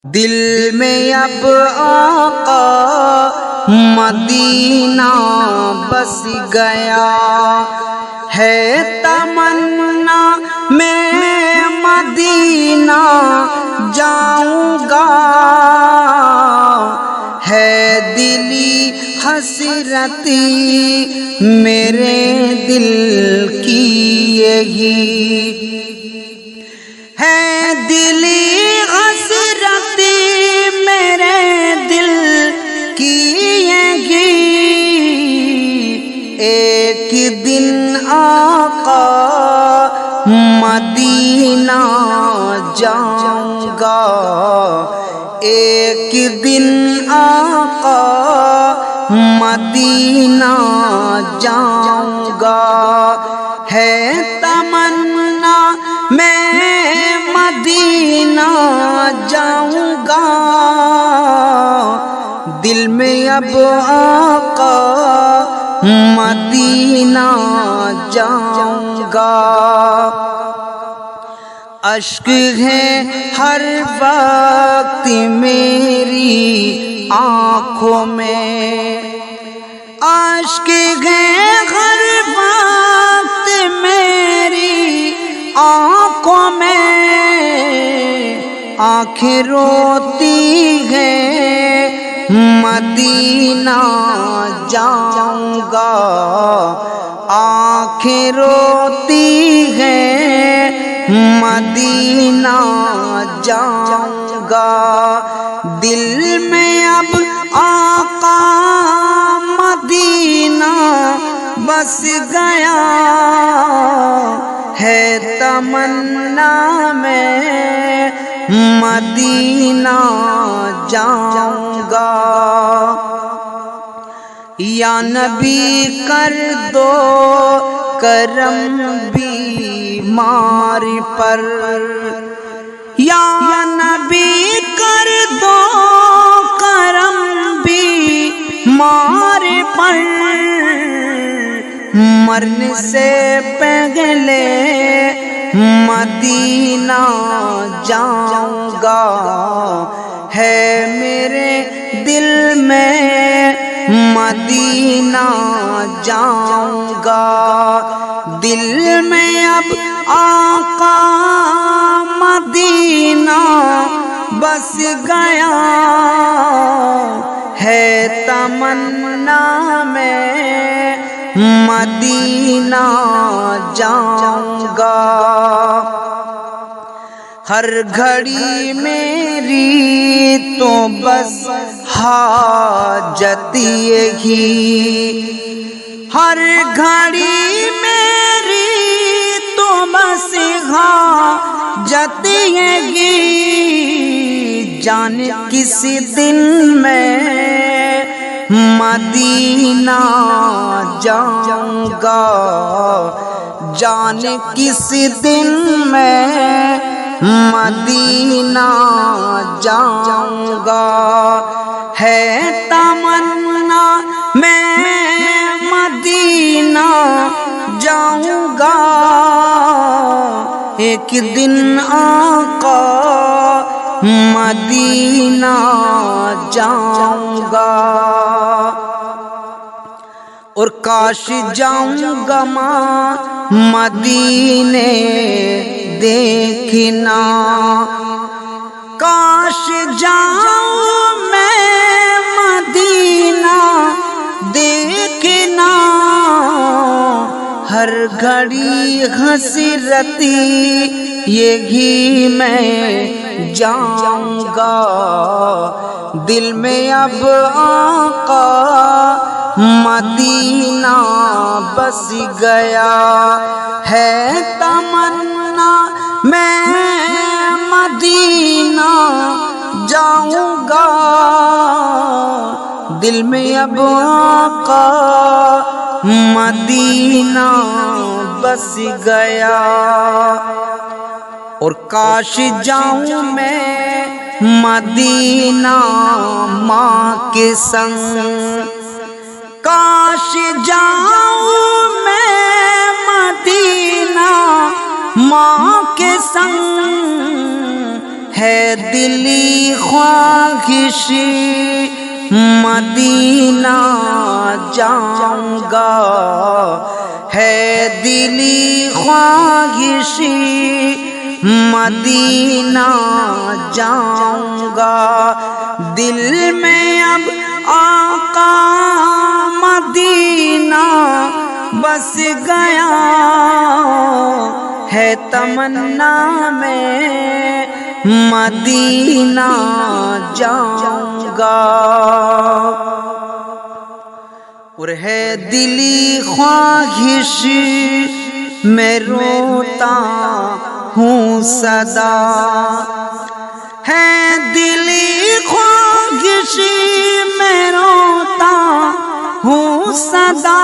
دل میں اب آقا مدینہ بس گیا ہے، تمنا میں مدینہ جاؤں گا، ہے دلی حسرتی میرے دل کی یہی، ہے دلی حسرتی میرے دل کی یہی، ایک دن آقا مدینہ جاؤں گا، ایک دن آقا مدینہ جاؤں گا، ہے تمنا میں مدینہ جاؤں گا، دل میں اب آقا مدینہ جاؤں گا۔ اشک ہے ہر وقت میری آنکھوں میں، اشک ہے ہر وقت میری آنکھوں میں، آنکھیں روتی ہیں مدینہ جاؤں گا، آنکھیں روتی ہیں مدینہ جاؤں گا، دل میں اب آقا مدینہ بس گیا ہے، تمنا میں مدینہ جاؤں گا، یا نبی کر دو کرم بیمار پر، یا نبی کر دو کرم بیمار پر، مرنے سے پہلے مدینہ جاؤں گا، ہے میرے دل میں مدینہ جاؤں گا، دل میں اب آقا مدینہ بس گیا ہے، تمنا میں مدینہ جاؤں گا، ہر گھڑی میری تو بس حاجت یہی، ہر گھڑی میری تو بس حاجت یہی، جانے کس دن میں مدینہ جاؤں گا، جانے کس دن میں مدینہ جاؤں گا، ہے تمنا میں مدینہ جاؤں گا، ایک دن آقا مدینہ جاؤں گا، اور کاش جاؤں گا مدینے دیکھنا، کاش جاؤں میں مدینہ دیکھنا، ہر گھڑی حسرتی یہی میں جاؤں گا، دل میں اب آقا مدینہ بس گیا ہے، تمنا میں مدینہ جاؤں گا، دل میں اب آقا مدینہ بس گیا، اور کاش جاؤں میں مدینہ ماں کے سنگ، کاش جاؤں میں مدینہ ماں کے سنگ، ہے دلی خواہش مدینہ جاؤں گا، ہے دلی خواہش مدینہ جاؤں گا، دل میں اب آقا مدینہ بس گیا، ہے تمنا میں مدینہ جاؤں گا، اور ہے دلی خواہش میں روتا ہوں صدا، ہے دلی خواہش میں روتا ہوں صدا،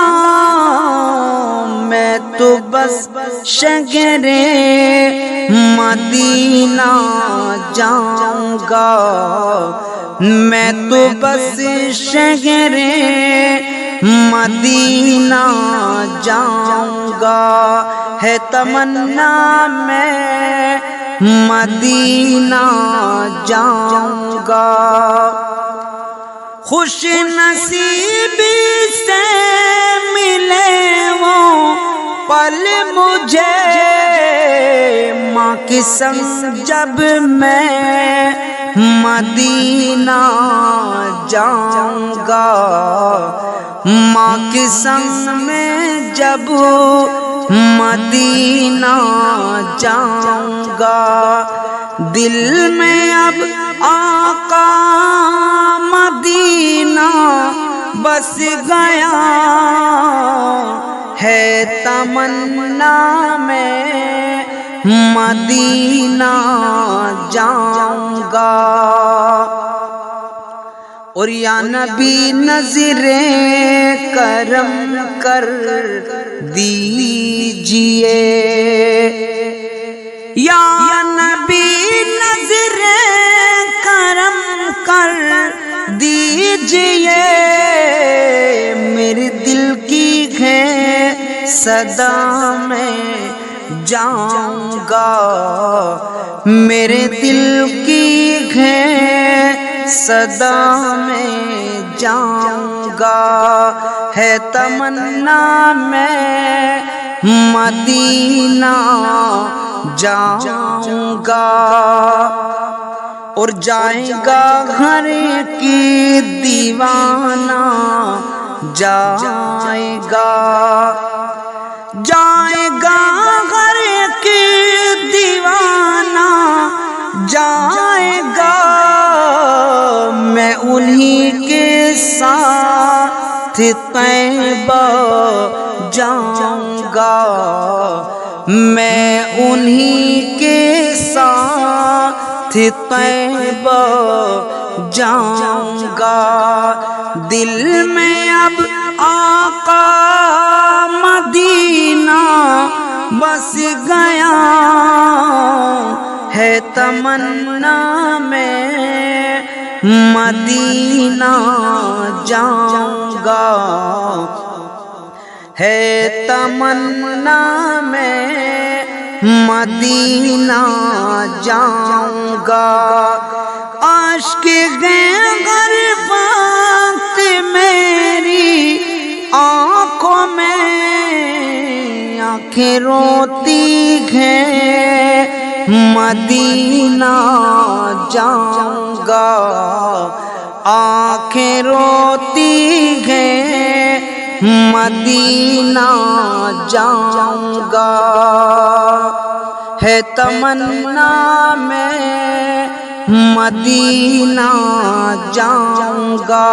میں تو بس شہر مدینہ جاؤں گا، میں تو بس شہر مدینہ جاؤں گا، ہے تمنا میں مدینہ جاؤں گا، خوش نصیبی سے ملے وہ پل مجھے ماں کی سنگ جب میں مدینہ جاؤں گا، ماں کی سنگ میں جب مدینہ جاؤں گا، دل میں اب آقا مدینہ بس گیا، ہے تمنا میں مدینہ جاؤں گا، اور یا نبی نظر کرم کر دیجئے، یا نبی نظر کرم کر دیجئے، میرے دل کی ہے صدا میں جاؤں گا، میرے دل کی ہے صدا میں جاؤں گا، ہے تمنا میں مدینہ جاؤں گا، اور جائے گا ہر کی دیوانہ جائے گا، جائے گا ہر کی دیوانہ جائے گا، میں انہی کے ساتھ طیبہ جاؤں گا، میں انہی کے ساتھ طیبہ جاؤں گا، دل میں اب آقا مدینہ بس گیا، ہے تمنا میں مدینہ جاؤں گا، ہے تمنا میں مدینہ جاؤں گا، عاشق غیر وقت میری آنکھوں میں آنکھیں روتی ہیں، مدینہ جاؤں گا، آنکھیں روتی ہیں مدینہ جاؤں گا، ہے تمنا میں مدینہ جاؤں گا،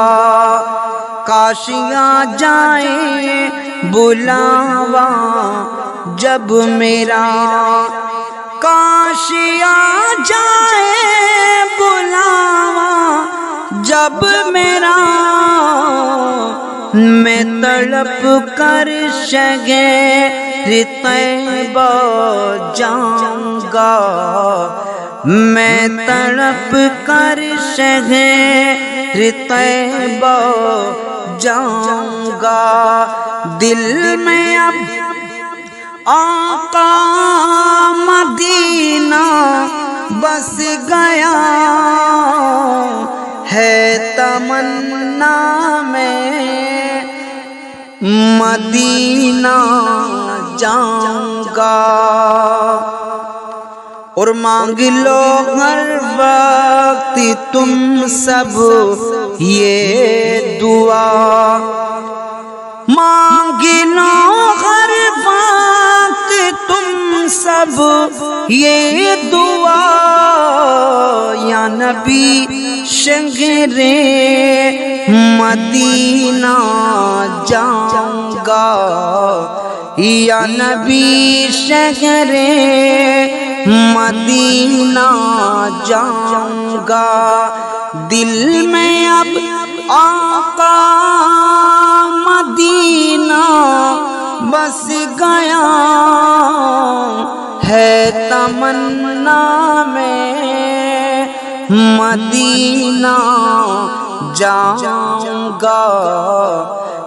کاش آ جائے بلاوا جب میرا، کاش آ جائے بلاوا جب میرا، میں تڑپ کر شہر طیبہ جاؤں گا، میں تڑپ کر شہر طیبہ جاؤں گا، دل میں اب آقا مدینہ بس گیا ہے تمنا میں، مدینہ جاؤں گا۔ اور مانگ لو ہر وقت تم سب یہ دعا، مانگ لو ہر وقت تم سب یہ دعا، یا نبی شہر مدینہ جاؤں گا، یا نبی شہر مدینہ جاؤں گا۔ دل میں اب آقا مدینہ بس گیا ہے تمنا میں، مدینہ جاؤں گا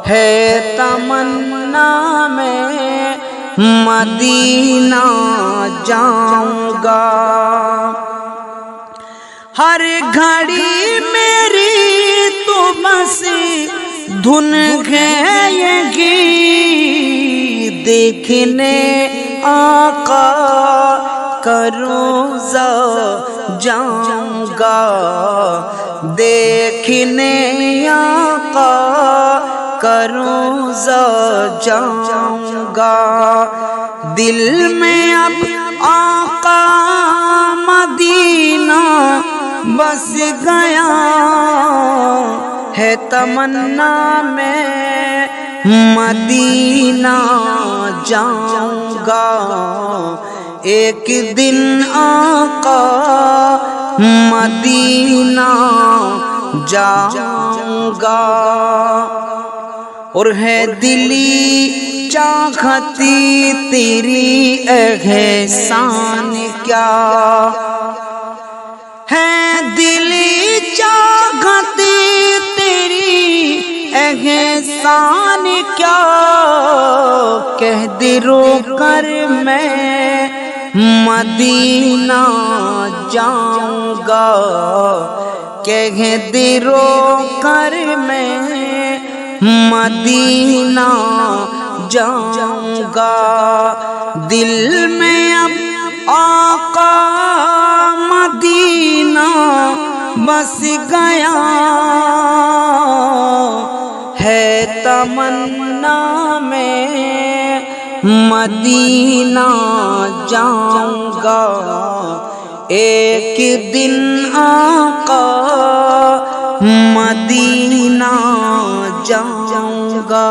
ہے تمنا میں، مدینہ جاؤں گا۔ ہر گھڑی میری تو بس دھن گئے گی، دیکھنے آقا کا روضہ جاؤں گا، دیکھنے آقا کا روضہ جاؤں گا۔ دل میں اب آقا مدینہ بس گیا ہے تمنا میں، مدینہ جاؤں گا۔ ایک دن آقا مدینہ جاؤں گا۔ اور ہے دلی چاہتی تیری احسان کیا، ہے دلی چاہتی تیری احسان کیا، کہہ دے رو کر میں مدینہ جاؤں گا، کہہ دے رو کر میں مدینہ جاؤں گا۔ دل میں اب آقا مدینہ بس گیا ہے تمنا میں، مدینہ جاؤں گا۔ ایک دن آقا مدینہ جاؤں گا۔